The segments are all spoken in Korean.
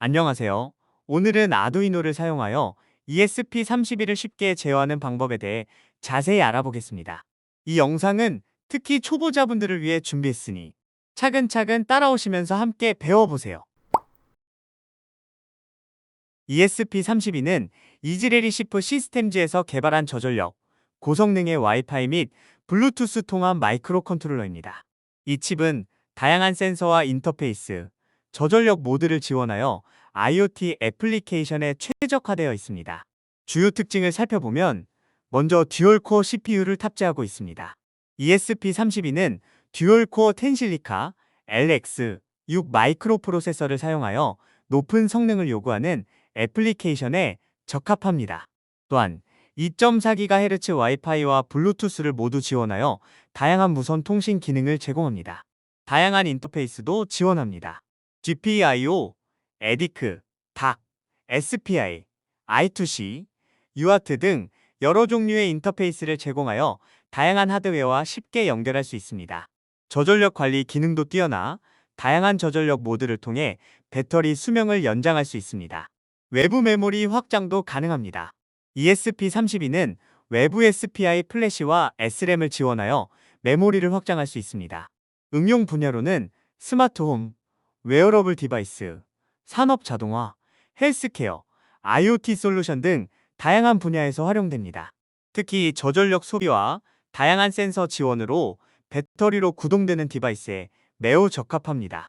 안녕하세요. 오늘은 아두이노를 사용하여 ESP32를 쉽게 제어하는 방법에 대해 자세히 알아보겠습니다. 이 영상은 특히 초보자분들을 위해 준비했으니 차근차근 따라오시면서 함께 배워보세요. ESP32는 이즈레리시프 시스템즈에서 개발한 저전력, 고성능의 와이파이 및 블루투스 통합 마이크로 컨트롤러입니다. 이 칩은 다양한 센서와 인터페이스, 저전력 모드를 지원하여 IoT 애플리케이션에 최적화되어 있습니다. 주요 특징을 살펴보면 먼저 듀얼코어 CPU를 탑재하고 있습니다. ESP32는 듀얼코어 텐실리카 LX6 마이크로 프로세서를 사용하여 높은 성능을 요구하는 애플리케이션에 적합합니다. 또한 2.4GHz 와이파이와 블루투스를 모두 지원하여 다양한 무선 통신 기능을 제공합니다. 다양한 인터페이스도 지원합니다. GPIO, 에디크, DAC, SPI, I2C, UART 등 여러 종류의 인터페이스를 제공하여 다양한 하드웨어와 쉽게 연결할 수 있습니다. 저전력 관리 기능도 뛰어나 다양한 저전력 모드를 통해 배터리 수명을 연장할 수 있습니다. 외부 메모리 확장도 가능합니다. ESP32는 외부 SPI 플래시와 SRAM을 지원하여 메모리를 확장할 수 있습니다. 응용 분야로는 스마트홈, 웨어러블 디바이스, 산업 자동화, 헬스케어, IoT 솔루션 등 다양한 분야에서 활용됩니다. 특히 저전력 소비와 다양한 센서 지원으로 배터리로 구동되는 디바이스에 매우 적합합니다.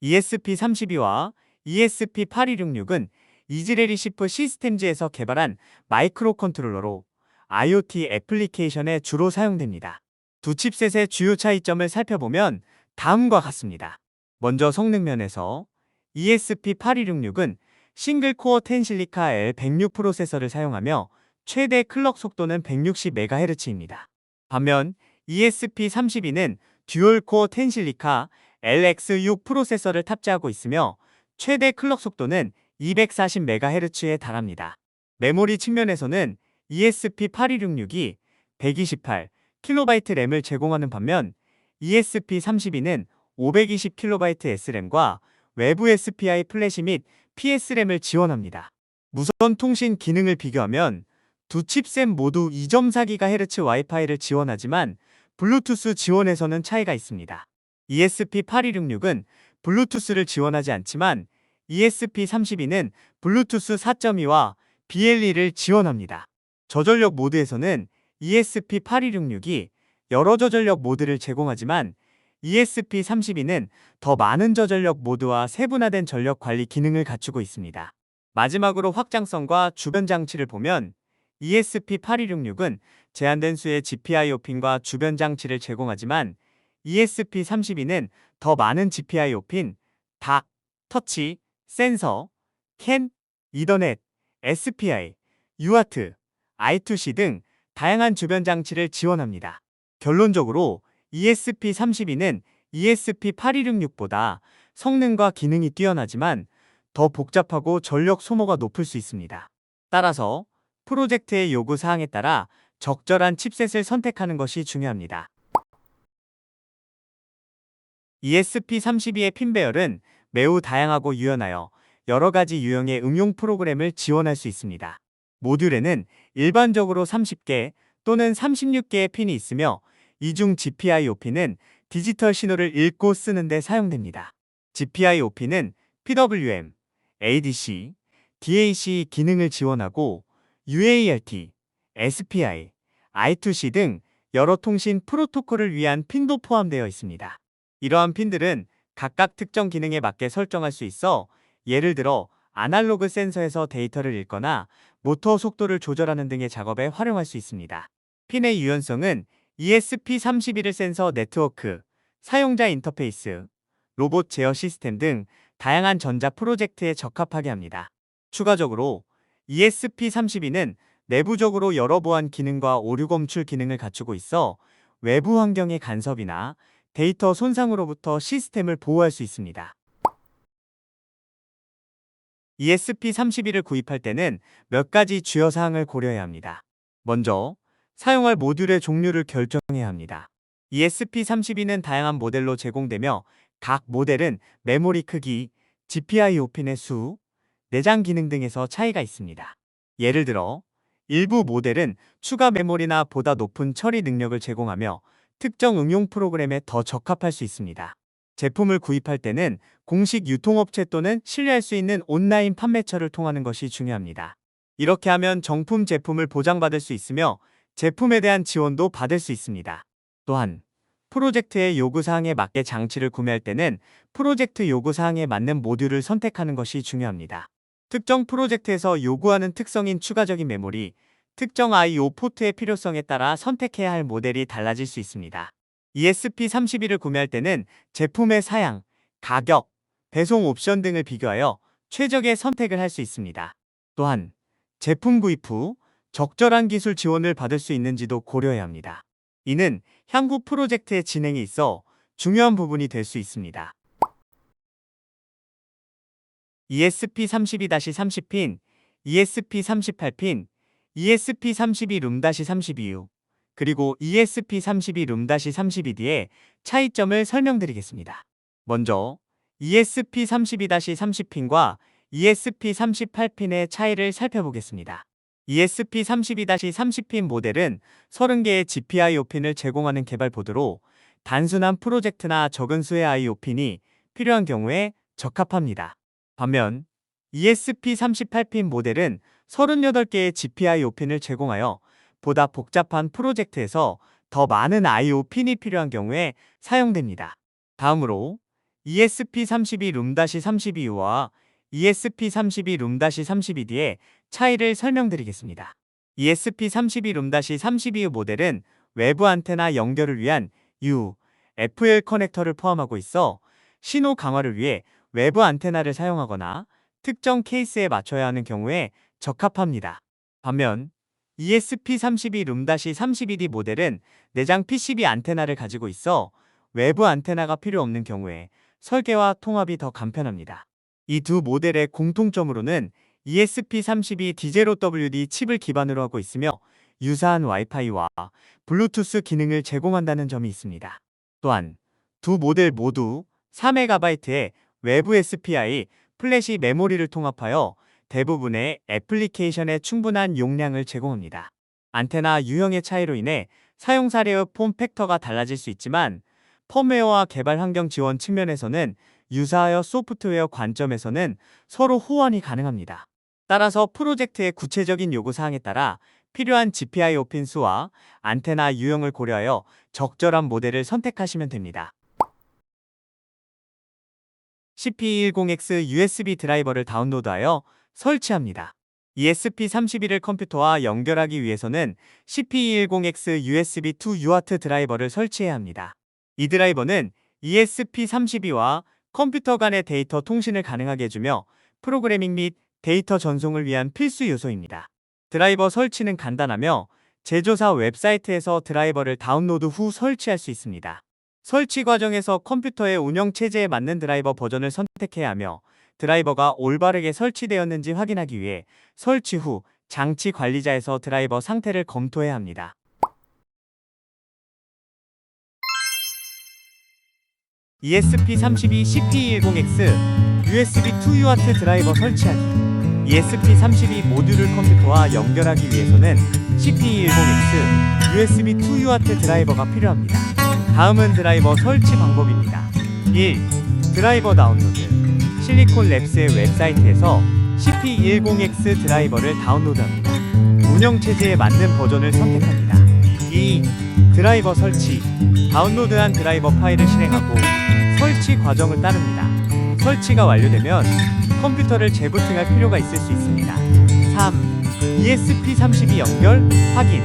ESP32와 ESP8266은 이즈레리시프 시스템즈에서 개발한 마이크로 컨트롤러로 IoT 애플리케이션에 주로 사용됩니다. 두 칩셋의 주요 차이점을 살펴보면 다음과 같습니다. 먼저 성능 면에서 ESP8266은 싱글코어 텐실리카 L106 프로세서를 사용하며 최대 클럭 속도는 160MHz입니다. 반면 ESP32는 듀얼코어 텐실리카 LX6 프로세서를 탑재하고 있으며 최대 클럭 속도는 240MHz에 달합니다. 메모리 측면에서는 ESP8266이 128KB 램을 제공하는 반면 ESP32는 520KB SRAM과 외부 SPI 플래시 및 PSRAM을 지원합니다. 무선 통신 기능을 비교하면 두 칩셋 모두 2.4GHz 와이파이를 지원하지만 블루투스 지원에서는 차이가 있습니다. ESP8266은 블루투스를 지원하지 않지만 ESP32는 블루투스 4.2와 BLE를 지원합니다. 저전력 모드에서는 ESP8266이 여러 저전력 모드를 제공하지만 ESP32는 더 많은 저전력 모드와 세분화된 전력 관리 기능을 갖추고 있습니다. 마지막으로 확장성과 주변 장치를 보면 ESP8266은 제한된 수의 GPIO 핀과 주변 장치를 제공하지만 ESP32는 더 많은 GPIO 핀, DAC, 터치, 센서, CAN, 이더넷, SPI, UART, I2C 등 다양한 주변 장치를 지원합니다. 결론적으로 ESP32는 ESP8266보다 성능과 기능이 뛰어나지만 더 복잡하고 전력 소모가 높을 수 있습니다. 따라서 프로젝트의 요구 사항에 따라 적절한 칩셋을 선택하는 것이 중요합니다. ESP32의 핀 배열은 매우 다양하고 유연하여 여러 가지 유형의 응용 프로그램을 지원할 수 있습니다. 모듈에는 일반적으로 30개 또는 36개의 핀이 있으며 이중 GPIO 핀은 디지털 신호를 읽고 쓰는 데 사용됩니다. GPIO 핀은 PWM, ADC, DAC 기능을 지원하고 UART, SPI, I2C 등 여러 통신 프로토콜을 위한 핀도 포함되어 있습니다. 이러한 핀들은 각각 특정 기능에 맞게 설정할 수 있어 예를 들어 아날로그 센서에서 데이터를 읽거나 모터 속도를 조절하는 등의 작업에 활용할 수 있습니다. 핀의 유연성은 ESP32를 센서 네트워크, 사용자 인터페이스, 로봇 제어 시스템 등 다양한 전자 프로젝트에 적합하게 합니다. 추가적으로 ESP32는 내부적으로 여러 보안 기능과 오류 검출 기능을 갖추고 있어 외부 환경의 간섭이나 데이터 손상으로부터 시스템을 보호할 수 있습니다. ESP32를 구입할 때는 몇 가지 주요 사항을 고려해야 합니다. 먼저, 사용할 모듈의 종류를 결정해야 합니다. ESP32는 다양한 모델로 제공되며 각 모델은 메모리 크기, GPIO 핀의 수, 내장 기능 등에서 차이가 있습니다. 예를 들어 일부 모델은 추가 메모리나 보다 높은 처리 능력을 제공하며 특정 응용 프로그램에 더 적합할 수 있습니다. 제품을 구입할 때는 공식 유통업체 또는 신뢰할 수 있는 온라인 판매처를 통하는 것이 중요합니다. 이렇게 하면 정품 제품을 보장받을 수 있으며 제품에 대한 지원도 받을 수 있습니다. 또한 프로젝트의 요구사항에 맞게 장치를 구매할 때는 프로젝트 요구사항에 맞는 모듈을 선택하는 것이 중요합니다. 특정 프로젝트에서 요구하는 특성인 추가적인 메모리, 특정 I/O 포트의 필요성에 따라 선택해야 할 모델이 달라질 수 있습니다. ESP32를 구매할 때는 제품의 사양, 가격, 배송 옵션 등을 비교하여 최적의 선택을 할 수 있습니다. 또한 제품 구입 후 적절한 기술 지원을 받을 수 있는지도 고려해야 합니다. 이는 향후 프로젝트의 진행에 있어 중요한 부분이 될 수 있습니다. ESP32-30핀, ESP38핀, ESP32룸-32U, 그리고 ESP32룸-32D의 차이점을 설명드리겠습니다. 먼저 ESP32-30핀과 ESP38핀의 차이를 살펴보겠습니다. ESP32-30핀 모델은 30개의 GPIO 핀을 제공하는 개발 보드로 단순한 프로젝트나 적은 수의 I/O 핀이 필요한 경우에 적합합니다. 반면 ESP38핀 모델은 38개의 GPIO 핀을 제공하여 보다 복잡한 프로젝트에서 더 많은 I/O 핀이 필요한 경우에 사용됩니다. 다음으로 ESP32룸-32U와 ESP32룸-32D의 차이를 설명드리겠습니다. ESP32룸-32U 모델은 외부 안테나 연결을 위한 UFL 커넥터를 포함하고 있어 신호 강화를 위해 외부 안테나를 사용하거나 특정 케이스에 맞춰야 하는 경우에 적합합니다. 반면 ESP32룸-32D 모델은 내장 PCB 안테나를 가지고 있어 외부 안테나가 필요 없는 경우에 설계와 통합이 더 간편합니다. 이 두 모델의 공통점으로는 ESP32D0WD 칩을 기반으로 하고 있으며 유사한 와이파이와 블루투스 기능을 제공한다는 점이 있습니다. 또한 두 모델 모두 4MB의 외부 SPI 플래시 메모리를 통합하여 대부분의 애플리케이션에 충분한 용량을 제공합니다. 안테나 유형의 차이로 인해 사용 사례의 폼 팩터가 달라질 수 있지만 펌웨어와 개발 환경 지원 측면에서는 유사하여 소프트웨어 관점에서는 서로 호환이 가능합니다. 따라서 프로젝트의 구체적인 요구사항에 따라 필요한 GPIO 핀 수와 안테나 유형을 고려하여 적절한 모델을 선택하시면 됩니다. CP10X USB 드라이버를 다운로드하여 설치합니다. ESP32를 컴퓨터와 연결하기 위해서는 CP10X USB2 UART 드라이버를 설치해야 합니다. 이 드라이버는 ESP32와 컴퓨터 간의 데이터 통신을 가능하게 해주며 프로그래밍 및 데이터 전송을 위한 필수 요소입니다. 드라이버 설치는 간단하며 제조사 웹사이트에서 드라이버를 다운로드 후 설치할 수 있습니다. 설치 과정에서 컴퓨터의 운영체제에 맞는 드라이버 버전을 선택해야 하며 드라이버가 올바르게 설치되었는지 확인하기 위해 설치 후 장치 관리자에서 드라이버 상태를 검토해야 합니다. ESP32 CP10X USB2 UART 드라이버 설치하기. ESP32 모듈을 컴퓨터와 연결하기 위해서는 CP10X USB2 UART 드라이버가 필요합니다. 다음은 드라이버 설치 방법입니다. 1. 드라이버 다운로드. 실리콘랩스의 웹사이트에서 CP10X 드라이버를 다운로드합니다. 운영체제에 맞는 버전을 선택합니다. 2. 드라이버 설치. 다운로드한 드라이버 파일을 실행하고 설치 과정을 따릅니다. 설치가 완료되면 컴퓨터를 재부팅할 필요가 있을 수 있습니다. 3. ESP32 연결 확인.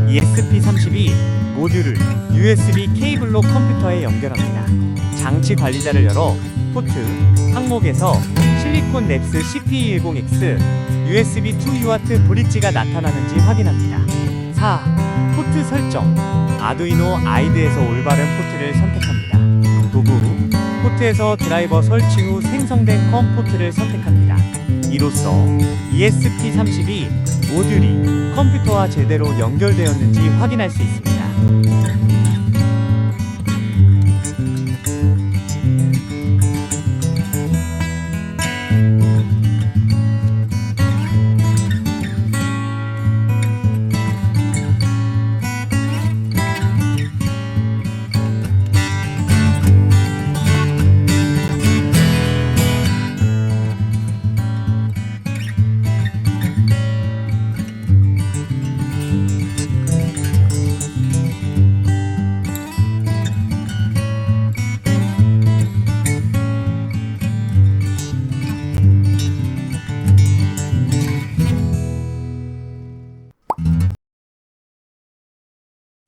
ESP32 모듈을 USB 케이블로 컴퓨터에 연결합니다. 장치 관리자를 열어 포트 항목에서 실리콘랩스 CP10X USB2 UART 브릿지가 나타나는지 확인합니다. 4. 포트 설정. 아두이노 아이드에서 올바른 포트를 선택합니다. 도구 포트에서 드라이버 설치 후 생성된 컴 포트를 선택합니다. 이로써 ESP32 모듈이 컴퓨터와 제대로 연결되었는지 확인할 수 있습니다.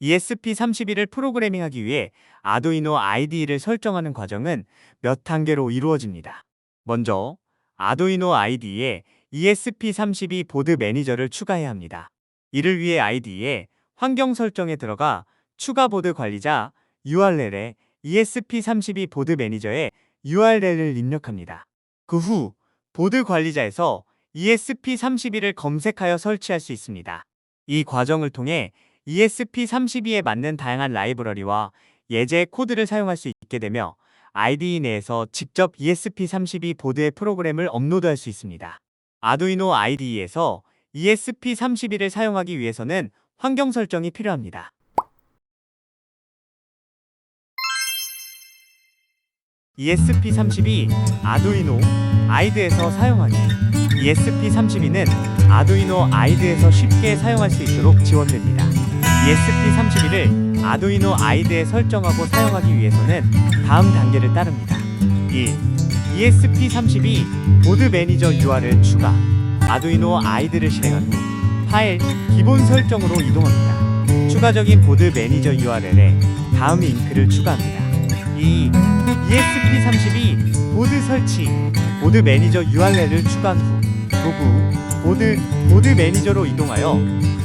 ESP32를 프로그래밍하기 위해 아두이노 IDE를 설정하는 과정은 몇 단계로 이루어집니다. 먼저 아두이노 IDE에 ESP32 보드 매니저를 추가해야 합니다. 이를 위해 IDE에 환경 설정에 들어가 추가 보드 관리자 URL에 ESP32 보드 매니저의 URL을 입력합니다. 그 후 보드 관리자에서 ESP32를 검색하여 설치할 수 있습니다. 이 과정을 통해 ESP32에 맞는 다양한 라이브러리와 예제 코드를 사용할 수 있게 되며 IDE 내에서 직접 ESP32 보드의 프로그램을 업로드할 수 있습니다. 아두이노 IDE에서 ESP32를 사용하기 위해서는 환경 설정이 필요합니다. ESP32 아두이노 IDE에서 사용하기. ESP32는 아두이노 IDE에서 쉽게 사용할 수 있도록 지원됩니다. ESP32를 아두이노 IDE에 설정하고 사용하기 위해서는 다음 단계를 따릅니다. 1. ESP32 보드 매니저 URL 추가. 아두이노 IDE를 실행한 후 파일 기본 설정으로 이동합니다. 추가적인 보드 매니저 URL에 다음 링크를 추가합니다. 2. ESP32 보드 설치. 보드 매니저 URL을 추가한 후 보드 매니저로 이동하여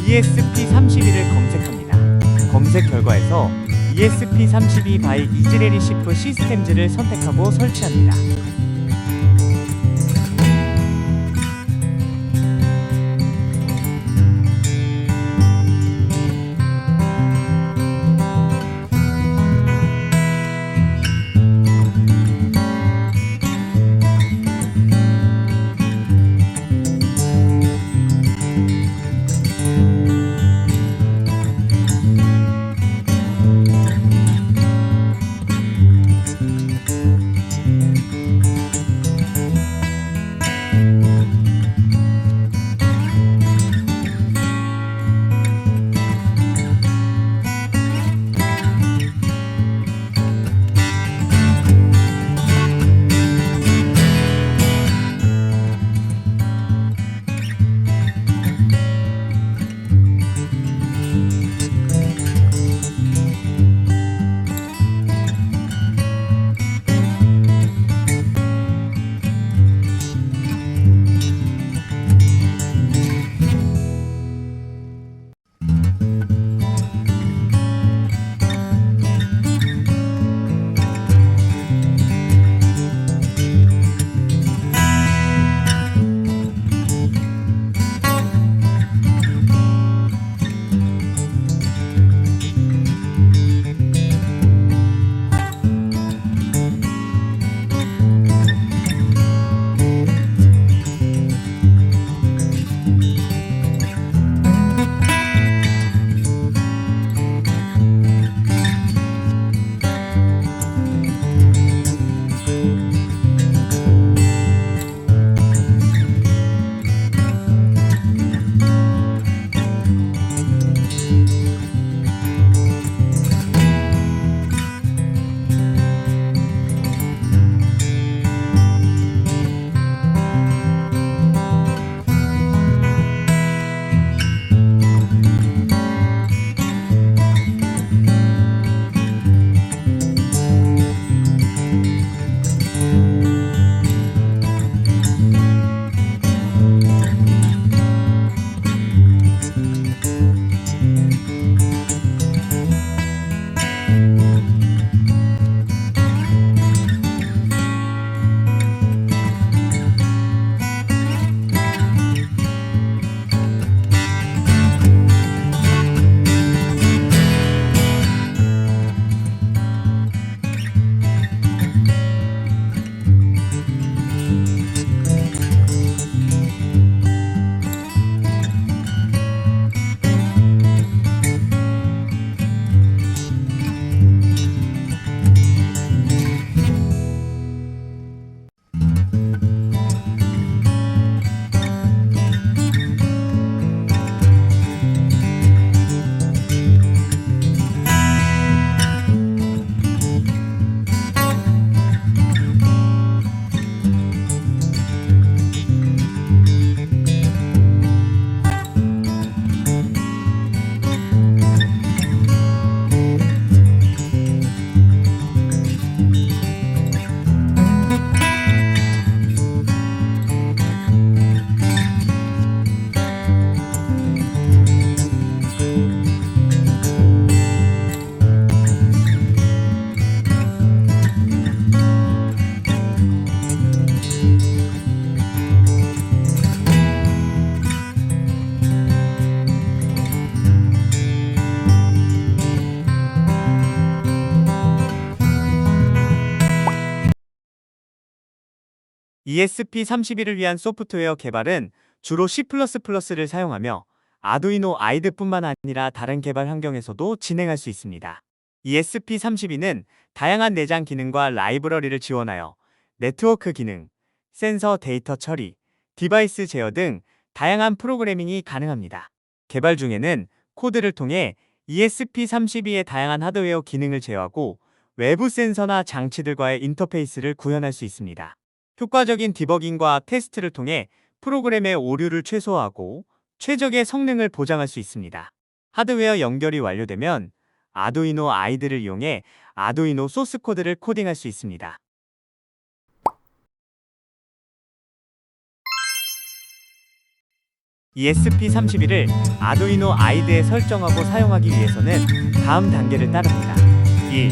ESP32를 검색합니다. 검색 결과에서 ESP32 by 이즈레리 시프 시스템즈를 선택하고 설치합니다. ESP32를 위한 소프트웨어 개발은 주로 C++를 사용하며 아두이노 아이드뿐만 아니라 다른 개발 환경에서도 진행할 수 있습니다. ESP32는 다양한 내장 기능과 라이브러리를 지원하여 네트워크 기능, 센서 데이터 처리, 디바이스 제어 등 다양한 프로그래밍이 가능합니다. 개발 중에는 코드를 통해 ESP32의 다양한 하드웨어 기능을 제어하고 외부 센서나 장치들과의 인터페이스를 구현할 수 있습니다. 효과적인 디버깅과 테스트를 통해 프로그램의 오류를 최소화하고 최적의 성능을 보장할 수 있습니다. 하드웨어 연결이 완료되면 아두이노 아이드를 이용해 아두이노 소스 코드를 코딩할 수 있습니다. ESP32를 아두이노 아이드에 설정하고 사용하기 위해서는 다음 단계를 따릅니다. 1.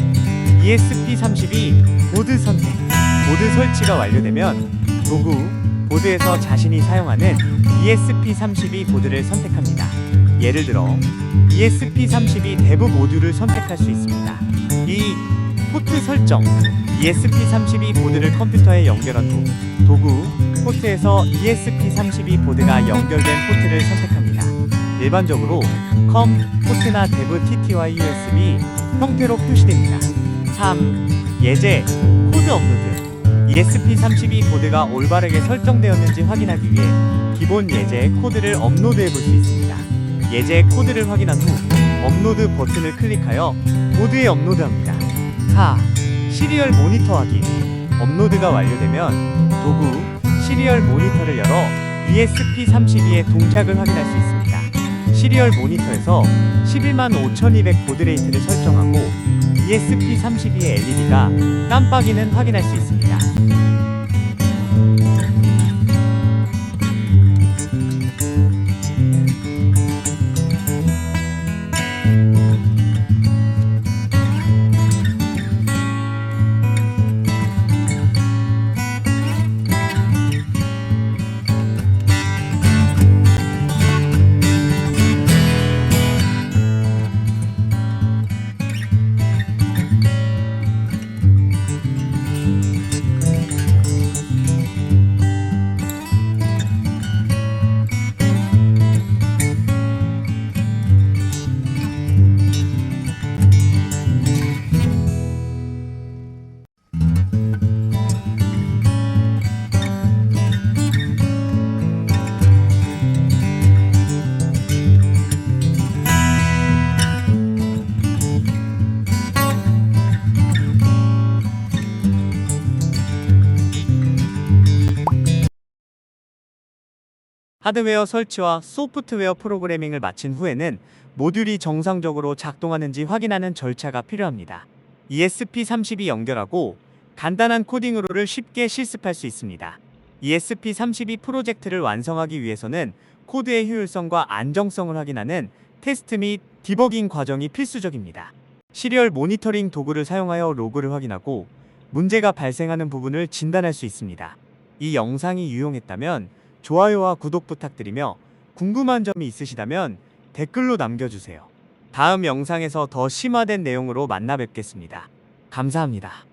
ESP32 보드 선택. 보드 설치가 완료되면 도구, 보드에서 자신이 사용하는 ESP32 보드를 선택합니다. 예를 들어 ESP32 대부 모듈을 선택할 수 있습니다. 2. 포트 설정. ESP32 보드를 컴퓨터에 연결한 후 도구, 포트에서 ESP32 보드가 연결된 포트를 선택합니다. 일반적으로 COM, 포트나 대부 TTY USB 형태로 표시됩니다. 3. 예제, 코드 업로드. ESP32 보드가 올바르게 설정되었는지 확인하기 위해 기본 예제 코드를 업로드해 볼 수 있습니다. 예제 코드를 확인한 후 업로드 버튼을 클릭하여 보드에 업로드합니다. 4. 시리얼 모니터 확인. 업로드가 완료되면 도구, 시리얼 모니터를 열어 ESP32의 동작을 확인할 수 있습니다. 시리얼 모니터에서 115,200 보드레이트를 설정하고 ESP32의 LED가 깜빡이는 확인할 수 있습니다. 하드웨어 설치와 소프트웨어 프로그래밍을 마친 후에는 모듈이 정상적으로 작동하는지 확인하는 절차가 필요합니다. ESP32 연결하고 간단한 코딩으로를 쉽게 실습할 수 있습니다. ESP32 프로젝트를 완성하기 위해서는 코드의 효율성과 안정성을 확인하는 테스트 및 디버깅 과정이 필수적입니다. 시리얼 모니터링 도구를 사용하여 로그를 확인하고 문제가 발생하는 부분을 진단할 수 있습니다. 이 영상이 유용했다면 좋아요와 구독 부탁드리며 궁금한 점이 있으시다면 댓글로 남겨주세요. 다음 영상에서 더 심화된 내용으로 만나 뵙겠습니다. 감사합니다.